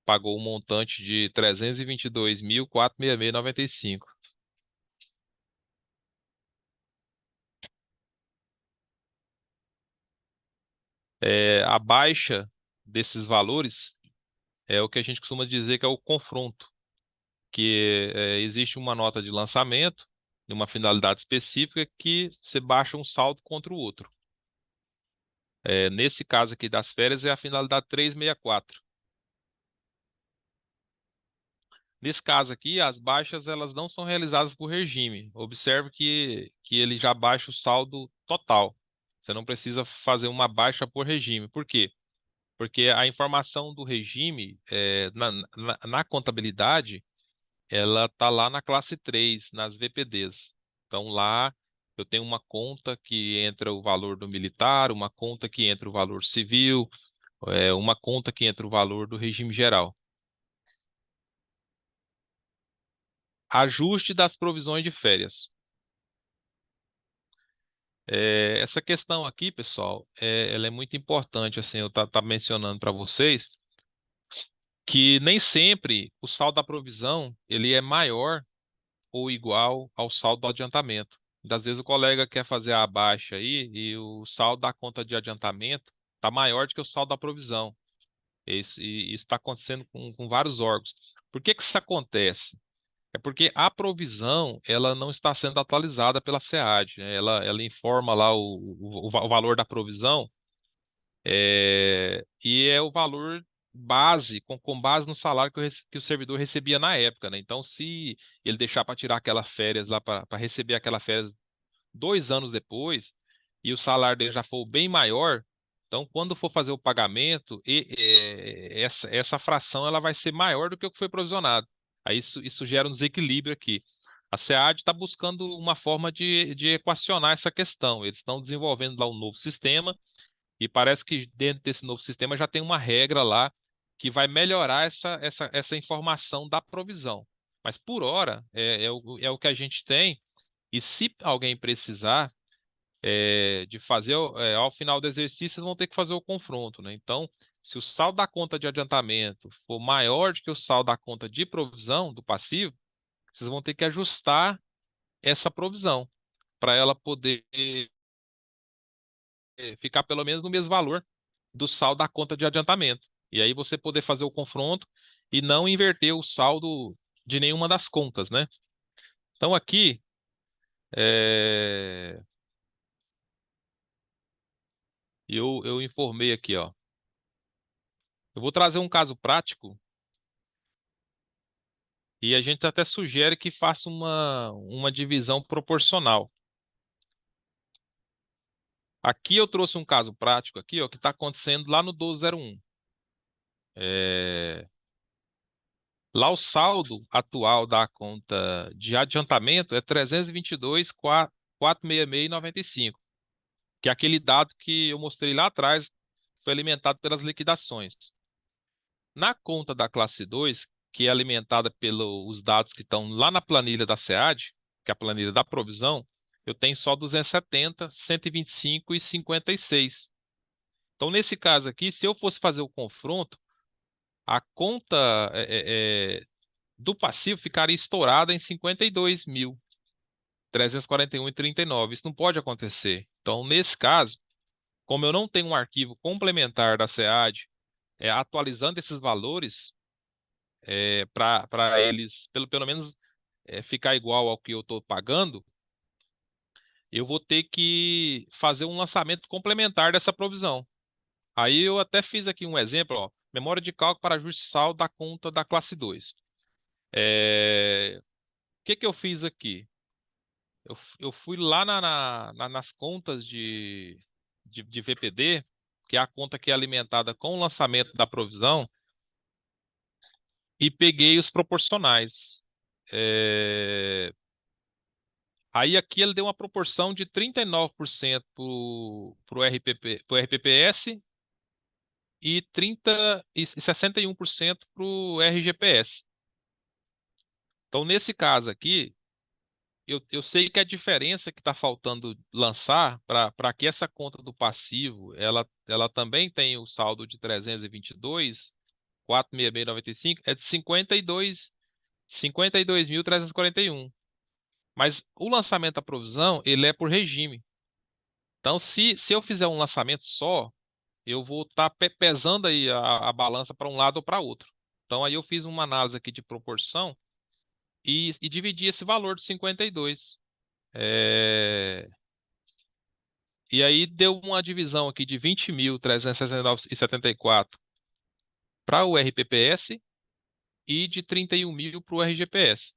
pagou um montante de 322.466,95. A baixa desses valores é o que a gente costuma dizer que é o confronto, que existe uma nota de lançamento de uma finalidade específica que você baixa um saldo contra o outro. Nesse caso aqui das férias é a finalidade 364. Nesse caso aqui, as baixas elas não são realizadas por regime. Observe que ele já baixa o saldo total. Você não precisa fazer uma baixa por regime. Por quê? Porque a informação do regime na contabilidade, ela está lá na classe 3, nas VPDs. Então lá eu tenho uma conta que entra o valor do militar, uma conta que entra o valor civil, É uma conta que entra o valor do regime geral. Ajuste das provisões de férias. Essa questão aqui, pessoal, ela é muito importante, assim, eu tá mencionando para vocês que nem sempre o saldo da provisão ele é maior ou igual ao saldo do adiantamento. Às vezes o colega quer fazer a baixa aí e o saldo da conta de adiantamento está maior do que o saldo da provisão. Isso está acontecendo com vários órgãos. Por que que isso acontece? É porque a provisão ela não está sendo atualizada pela SEAD, né? Ela informa lá o valor da provisão e é o valor base, com base no salário que o servidor recebia na época, né? Então, se ele deixar para tirar aquela férias lá, para receber aquela férias 2 anos depois, e o salário dele já for bem maior, então, quando for fazer o pagamento, essa fração ela vai ser maior do que o que foi provisionado. Aí isso gera um desequilíbrio aqui. A SEAD está buscando uma forma de equacionar essa questão. Eles estão desenvolvendo lá um novo sistema e parece que dentro desse novo sistema já tem uma regra lá que vai melhorar essa informação da provisão. Mas por hora é o que a gente tem. E se alguém precisar de fazer, ao final do exercício, vocês vão ter que fazer o confronto, né? Então, se o saldo da conta de adiantamento for maior do que o saldo da conta de provisão do passivo, vocês vão ter que ajustar essa provisão para ela poder ficar pelo menos no mesmo valor do saldo da conta de adiantamento. E aí você poder fazer o confronto e não inverter o saldo de nenhuma das contas, né? Então aqui é, eu informei aqui, ó. Eu vou trazer um caso prático e a gente até sugere que faça uma divisão proporcional. Aqui eu trouxe um caso prático aqui, ó, que está acontecendo lá no 1201. É, Lá o saldo atual da conta de adiantamento é 322.466,95, que é aquele dado que eu mostrei lá atrás, foi alimentado pelas liquidações. Na conta da classe 2, que é alimentada pelos dados que estão lá na planilha da SEAD, que é a planilha da provisão, eu tenho só 270, 125 e 56. Então, nesse caso aqui, se eu fosse fazer o confronto, a conta do passivo ficaria estourada em 52.341,39. Isso não pode acontecer. Então, nesse caso, como eu não tenho um arquivo complementar da SEAD atualizando esses valores para eles, pelo menos, ficar igual ao que eu estou pagando, eu vou ter que fazer um lançamento complementar dessa provisão. Aí eu até fiz aqui um exemplo, ó, memória de cálculo para ajuste saldo da conta da classe 2. O que que eu fiz aqui? Eu fui lá nas contas de VPD, que é a conta que é alimentada com o lançamento da provisão, e peguei os proporcionais. É, Aí aqui ele deu uma proporção de 39% para o RPPS e 61% para o RGPS. Então, nesse caso aqui, eu sei que a diferença que está faltando lançar para que essa conta do passivo ela também tem o saldo de 322.466,95 é de 52.341. Mas o lançamento da provisão ele é por regime. Então, se eu fizer um lançamento só, eu vou estar pesando aí a balança para um lado ou para outro. Então, aí eu fiz uma análise aqui de proporção e dividi esse valor de 52. É, E aí deu uma divisão aqui de 20.369,74 para o RPPS e de 31.000 para o RGPS.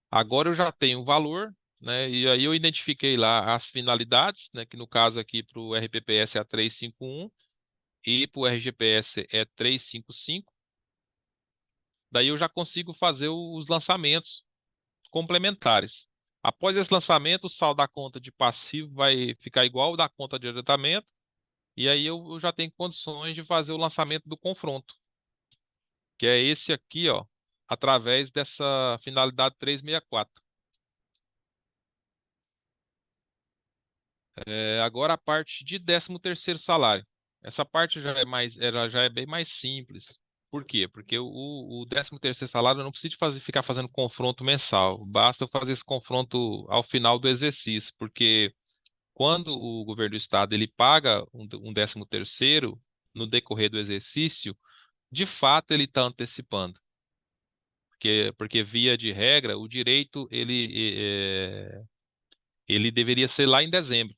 Agora eu já tenho o valor, né? E aí eu identifiquei lá as finalidades, né? Que no caso aqui para o RPPS é a 351 e para o RGPS é 355. Daí eu já consigo fazer os lançamentos complementares. Após esse lançamento, o saldo da conta de passivo vai ficar igual ao da conta de adiantamento e aí eu já tenho condições de fazer o lançamento do confronto, que é esse aqui, ó, através dessa finalidade 364. Agora a parte de 13º salário. Essa parte ela já é bem mais simples. Por quê? Porque o 13º salário eu não preciso ficar fazendo confronto mensal. Basta eu fazer esse confronto ao final do exercício, porque quando o governo do estado ele paga um 13º no decorrer do exercício, de fato ele está antecipando. Porque via de regra, o direito ele deveria ser lá em dezembro,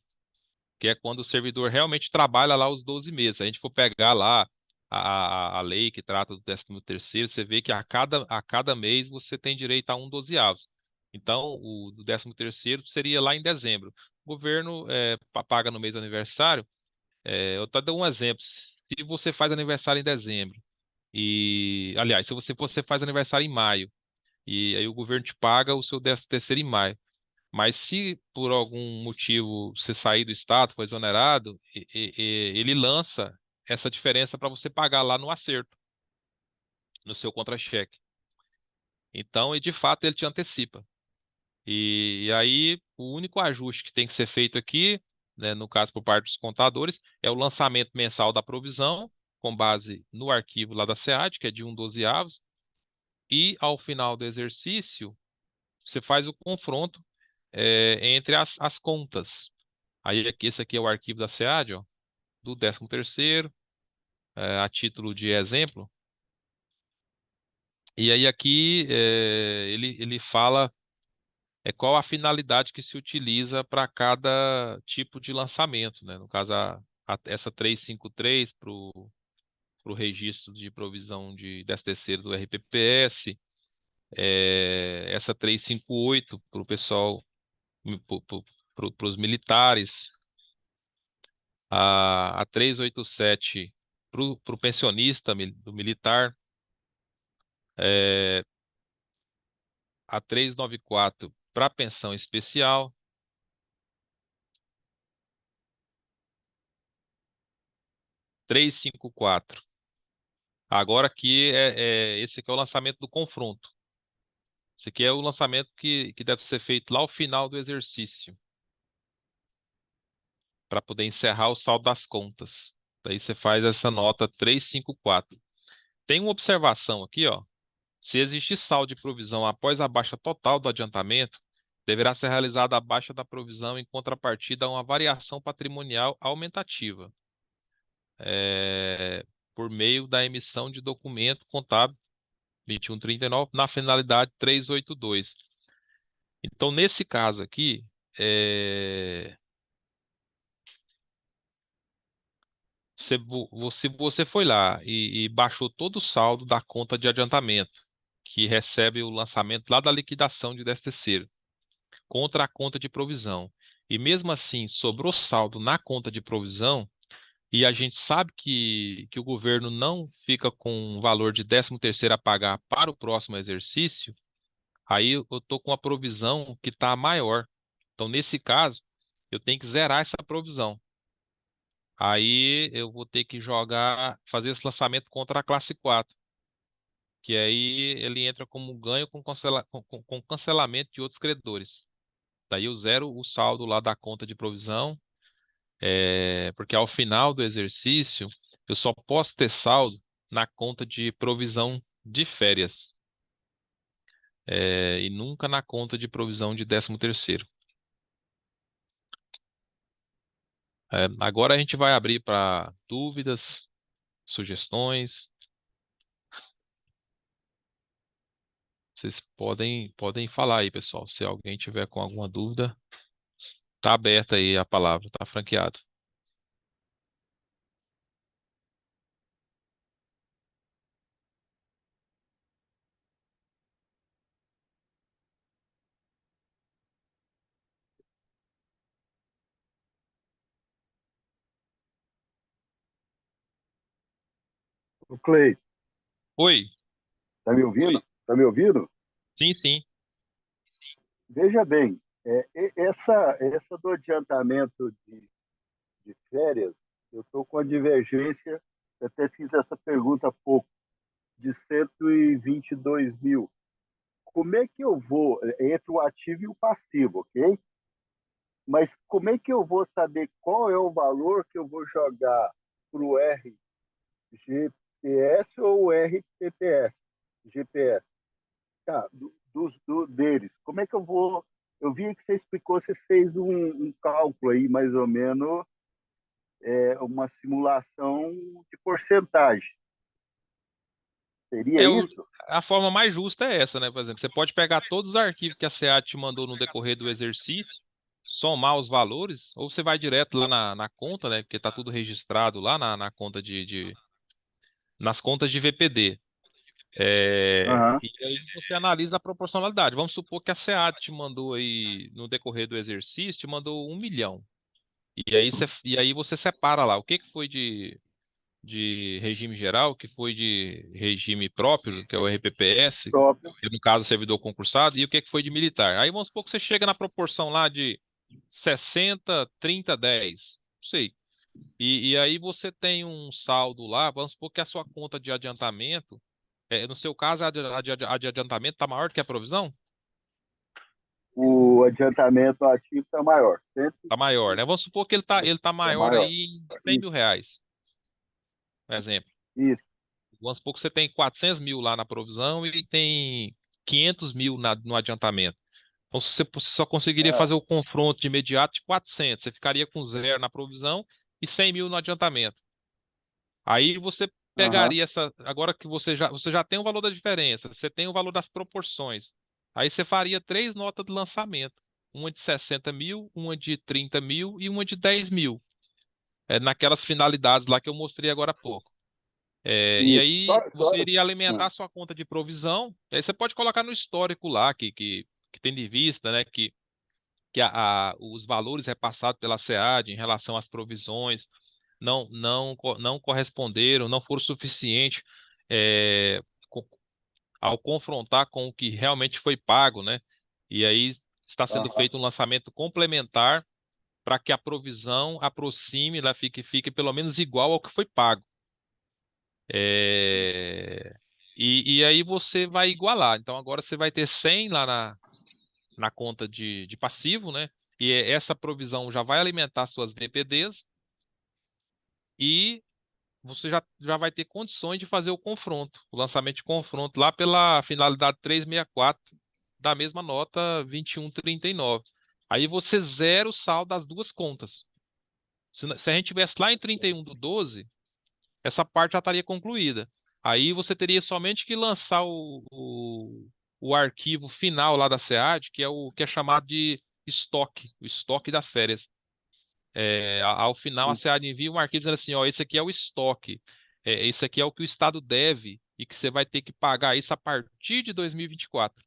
que é quando o servidor realmente trabalha lá os 12 meses. Se a gente for pegar lá a lei que trata do 13º, você vê que a cada mês você tem direito a um dozeavos. Então, o do 13º seria lá em dezembro. O governo paga no mês do aniversário. Eu estou dando um exemplo. Se você faz aniversário em dezembro, aliás, se você faz aniversário em maio, e aí o governo te paga o seu 13º em maio. Mas se por algum motivo você sair do estado, for exonerado, ele lança essa diferença para você pagar lá no acerto, no seu contra-cheque. Então, e de fato, ele te antecipa. E aí, o único ajuste que tem que ser feito aqui, né, no caso por parte dos contadores, é o lançamento mensal da provisão, com base no arquivo lá da SEAD, que é de 1/12, e ao final do exercício, você faz o confronto entre as contas. Aí esse aqui é o arquivo da SEAD, ó, do 13º, a título de exemplo. E aí aqui ele fala qual a finalidade que se utiliza para cada tipo de lançamento, né? No caso, essa 353 para o registro de provisão de 13º do RPPS, essa 358 para o pessoal, para os militares, a 387 para o pensionista do militar, a 394 para pensão especial, trezentos e cinquenta e quatro. Agora aqui esse aqui é o lançamento do confronto. Esse aqui é o lançamento que deve ser feito lá ao final do exercício, para poder encerrar o saldo das contas. Daí você faz essa nota 354. Tem uma observação aqui, ó. Se existir saldo de provisão após a baixa total do adiantamento, deverá ser realizada a baixa da provisão em contrapartida a uma variação patrimonial aumentativa, por meio da emissão de documento contábil 2139 na finalidade 382. Então, nesse caso aqui, você foi lá e baixou todo o saldo da conta de adiantamento, que recebe o lançamento lá da liquidação de 13º, contra a conta de provisão. E mesmo assim, sobrou saldo na conta de provisão, e a gente sabe que o governo não fica com um valor de 13º a pagar para o próximo exercício, aí eu estou com a provisão que está maior. Então, nesse caso, eu tenho que zerar essa provisão. Aí eu vou ter que fazer esse lançamento contra a classe 4, que aí ele entra como ganho com cancelamento de outros credores. Daí eu zero o saldo lá da conta de provisão, porque ao final do exercício eu só posso ter saldo na conta de provisão de férias, e nunca na conta de provisão de 13º. Agora a gente vai abrir para dúvidas, sugestões. Vocês podem falar aí, pessoal. Se alguém tiver com alguma dúvida, tá aberta aí a palavra, tá franqueado. O Clay, Oi, tá me ouvindo? Tá me ouvindo? sim, sim. Veja bem, essa do adiantamento de férias, Eu estou com a divergência, eu até fiz essa pergunta há pouco, de 122 mil. Como é que eu vou, entre o ativo e o passivo, ok? Mas como é que eu vou saber qual é o valor que eu vou jogar para o RGPS ou o RTPS? GPS. Tá, deles. Como é que eu vou. Eu vi que você explicou, você fez um cálculo aí, mais ou menos, uma simulação de porcentagem. Seria É, isso? a forma mais justa é essa, né? Por exemplo, você pode pegar todos os arquivos que a SEAD te mandou no decorrer do exercício, somar os valores, ou você vai direto lá na conta, né? Porque está tudo registrado lá na conta nas contas de VPD. Aham, E aí você analisa a proporcionalidade. Vamos supor que a SEAD te mandou aí, no decorrer do exercício, te mandou 1 milhão. E aí você separa lá o que que foi de regime geral, o que foi de regime próprio, que é o RPPS, próprio. que no caso servidor concursado, e o que que foi de militar. Aí vamos supor que você chega na proporção lá de 60, 30, 10. Não sei. E aí você tem um saldo lá, vamos supor que a sua conta de adiantamento, no seu caso, a de adiantamento está maior do que a provisão? O adiantamento ativo está maior. Está maior, né? Vamos supor que ele tá É maior maior. aí em 100 Isso, mil reais, por exemplo. isso. Vamos supor que você tem 400 mil lá na provisão e tem 500 mil no adiantamento. Então, você só conseguiria Ah, fazer o confronto de imediato de 400. Você ficaria com zero na provisão e 100 mil no adiantamento. Aí você aham, pegaria essa. Agora que você já tem o valor da diferença, você tem o valor das proporções. Aí você faria três notas de lançamento: uma de 60 mil, uma de 30 mil e uma de 10 mil. Naquelas finalidades lá que eu mostrei agora há pouco. E isso. aí você iria Ah, alimentar a sua conta de provisão. E aí você pode colocar no histórico lá que tem de vista, né? Que os valores repassados pela SEAD em relação às provisões não corresponderam, não foram suficientes é, co- ao confrontar com o que realmente foi pago, né? E aí está sendo aham, feito um lançamento complementar para que a provisão aproxime, ela fique pelo menos igual ao que foi pago. É, e aí você vai igualar. Então agora você vai ter 100 lá na conta de passivo, né? E essa provisão já vai alimentar suas VPDs e você já vai ter condições de fazer o confronto, o lançamento de confronto lá pela finalidade 364 da mesma nota 2139. Aí você zera o saldo das duas contas. Se a gente tivesse lá em 31/12, essa parte já estaria concluída. Aí você teria somente que lançar o arquivo final lá da SEAD, que é o que é chamado de estoque, o estoque das férias. Ao final, a isso. SEAD envia um arquivo dizendo assim, ó, esse aqui é o estoque, esse aqui é o que o Estado deve e que você vai ter que pagar isso a partir de 2024.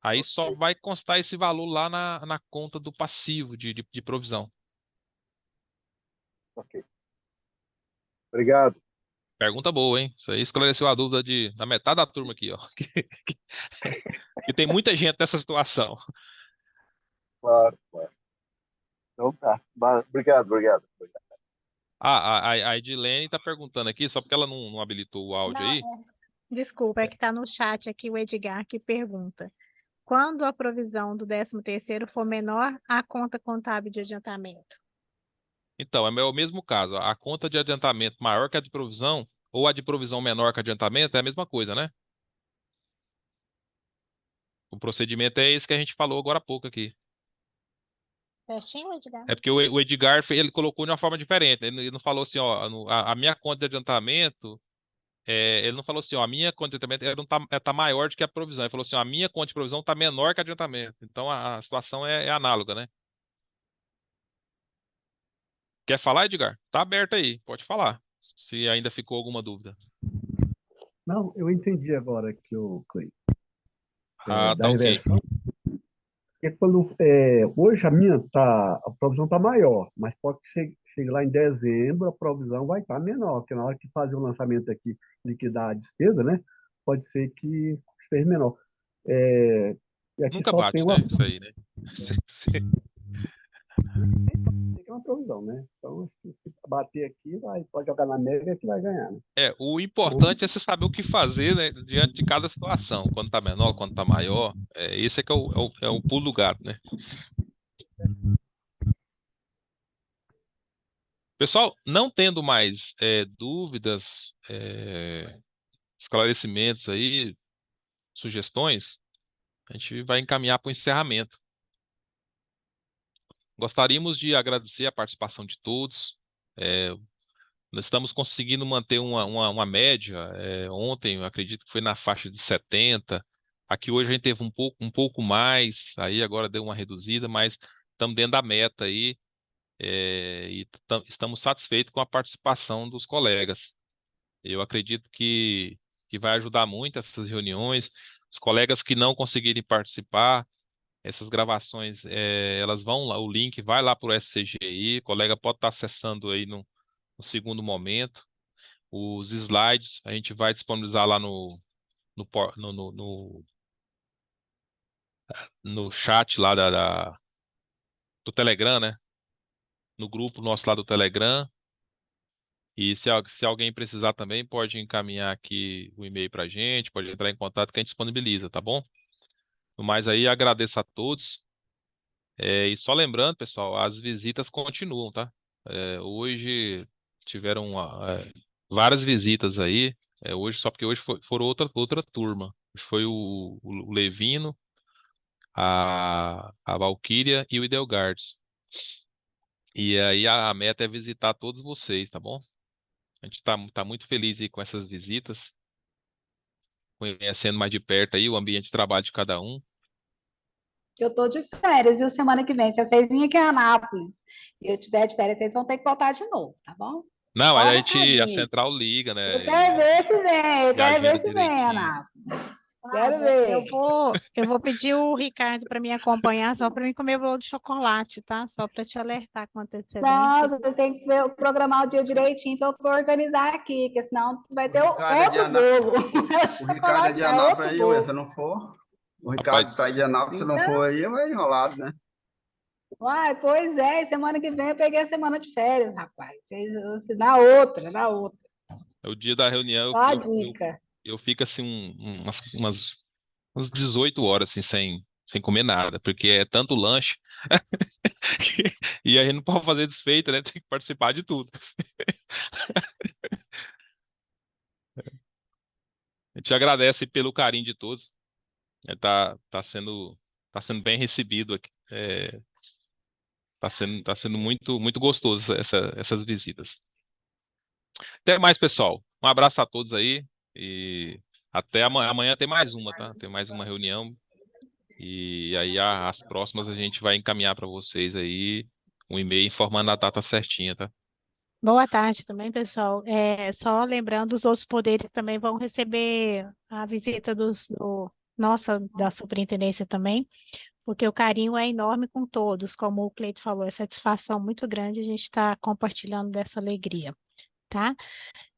Aí só Ok, vai constar esse valor lá na conta do passivo de provisão. ok. Obrigado. Pergunta boa, hein? Isso aí esclareceu a dúvida da metade da turma aqui, ó. Que tem muita gente nessa situação. Claro, claro. Então tá. Obrigado, obrigado. A Edilene está perguntando aqui, só porque ela não habilitou o áudio Não, aí. desculpa, é que está no chat aqui o Edgar que pergunta. Quando a provisão do 13º for menor, a conta contábil de adiantamento. Então, é o mesmo caso. A conta de adiantamento maior que a de provisão, ou a de provisão menor que adiantamento, é a mesma coisa, né? O procedimento é esse que a gente falou agora há pouco aqui. Certinho, Edgar? É porque o Edgar, ele colocou de uma forma diferente. Ele não falou assim, ó, a minha conta de adiantamento, ele não falou assim, ó, a minha conta de adiantamento tá maior do que a provisão. Ele falou assim, ó, a minha conta de provisão tá menor que adiantamento. Então a situação é análoga, né? Quer falar, Edgar? Tá aberto aí, pode falar. Se ainda ficou alguma dúvida. Não, eu entendi agora que o Clay, Ah, da tá ok. reversão. Hoje a provisão está maior, mas pode que chegue lá em dezembro, a provisão vai estar menor, porque na hora que fazer o lançamento aqui, liquidar a despesa, né? Pode ser que esteja menor. E aqui Nunca só tem bate, uma. né? Isso aí, né? Tem uma uma provisão, né? Então, acho que se bater aqui, pode jogar na média que vai ganhar, né? O importante é você saber o que fazer, né, diante de cada situação, quando tá menor, quando tá maior. Esse é que é o pulo do gato, né? Pessoal, não tendo mais dúvidas, esclarecimentos aí, sugestões, a gente vai encaminhar para o encerramento. Gostaríamos de agradecer a participação de todos. Nós estamos conseguindo manter uma média. Ontem, eu acredito que foi na faixa de 70. Aqui hoje a gente teve um pouco mais, aí agora deu uma reduzida, mas estamos dentro da meta aí, e estamos satisfeitos com a participação dos colegas. Eu acredito que vai ajudar muito essas reuniões. Os colegas que não conseguirem participar, essas gravações, elas vão lá, o link vai lá para o SCGI, o colega pode estar acessando aí no segundo momento. Os slides a gente vai disponibilizar lá no chat lá do Telegram, né? No grupo nosso lá do Telegram. E se alguém precisar também, pode encaminhar aqui o e-mail para a gente, pode entrar em contato que a gente disponibiliza, tá bom? No mais aí, agradeço a todos. E só lembrando, pessoal, as visitas continuam, tá? Hoje tiveram várias visitas aí. Hoje, só porque hoje foram outra turma. Hoje foi o Levino, a Valquíria e o Idelgardes. E aí a meta é visitar todos vocês, tá bom? A gente tá muito feliz aí com essas visitas, conhecendo mais de perto aí o ambiente de trabalho de cada um. Eu tô de férias, e semana que vem, se vocês virem aqui em Anápolis e eu tiver de férias, vocês vão ter que voltar de novo, tá bom? Não, Só a um gente, a recadinho. central liga, né? Eu quero ver se vem, eu E quero ver agenda se vem, direitinho. Anápolis. Quero ver. Eu vou pedir o Ricardo para me acompanhar, só para mim comer bolo de chocolate, tá? Só para te alertar com antecedência. Não, você tem que programar o dia direitinho para eu organizar aqui, porque senão vai ter outro bolo. O Ricardo é de Anápolis aí, ué, se não for. O Ricardo Rapaz, sai de Anápolis, se não for aí, vai enrolado, né? Uai, pois é, semana que vem eu peguei a semana de férias, rapaz. Na outra. é o dia da reunião, Só a dica. eu fico assim umas 18 horas assim, sem comer nada, porque é tanto lanche e a gente não pode fazer desfeita, né? Tem que participar de tudo. A gente agradece pelo carinho de todos. Tá sendo bem recebido aqui. Tá sendo muito gostoso essas visitas. Até mais, pessoal. Um abraço a todos aí e até amanhã. Amanhã tem mais uma, tá? Tem mais uma reunião. E aí as próximas a gente vai encaminhar para vocês aí um e-mail informando a data certinha, tá? Boa tarde também, pessoal. Só lembrando, os outros poderes também vão receber a visita da superintendência também, porque o carinho é enorme com todos, como o Cleito falou, é satisfação muito grande a gente estar compartilhando dessa alegria, tá?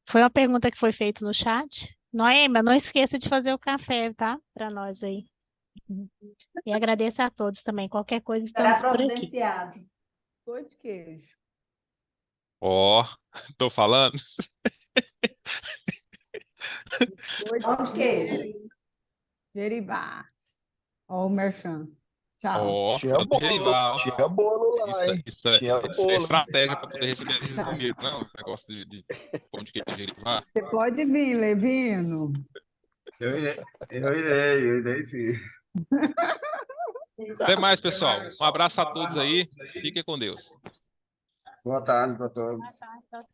Foi uma pergunta que foi feita no chat. Noêmia, não esqueça de fazer o café, tá? Para nós aí. E agradeço a todos também. Qualquer coisa, estamos por aqui. Pão de queijo. Ó, tô falando. Pão de queijo. Jeribá. Ó o merchan. Tchau. Ó, Tinha tanto bolo, derivar. tinha bolo lá, hein? Tinha Isso é bolo. estratégia para poder receber a visita comigo, não? Negócio de pão de queijo de derivar. Você pode vir, Levino. Eu irei sim. Até mais, pessoal. Um abraço a todos aí. Fiquem com Deus. Boa tarde para todos. Boa tarde.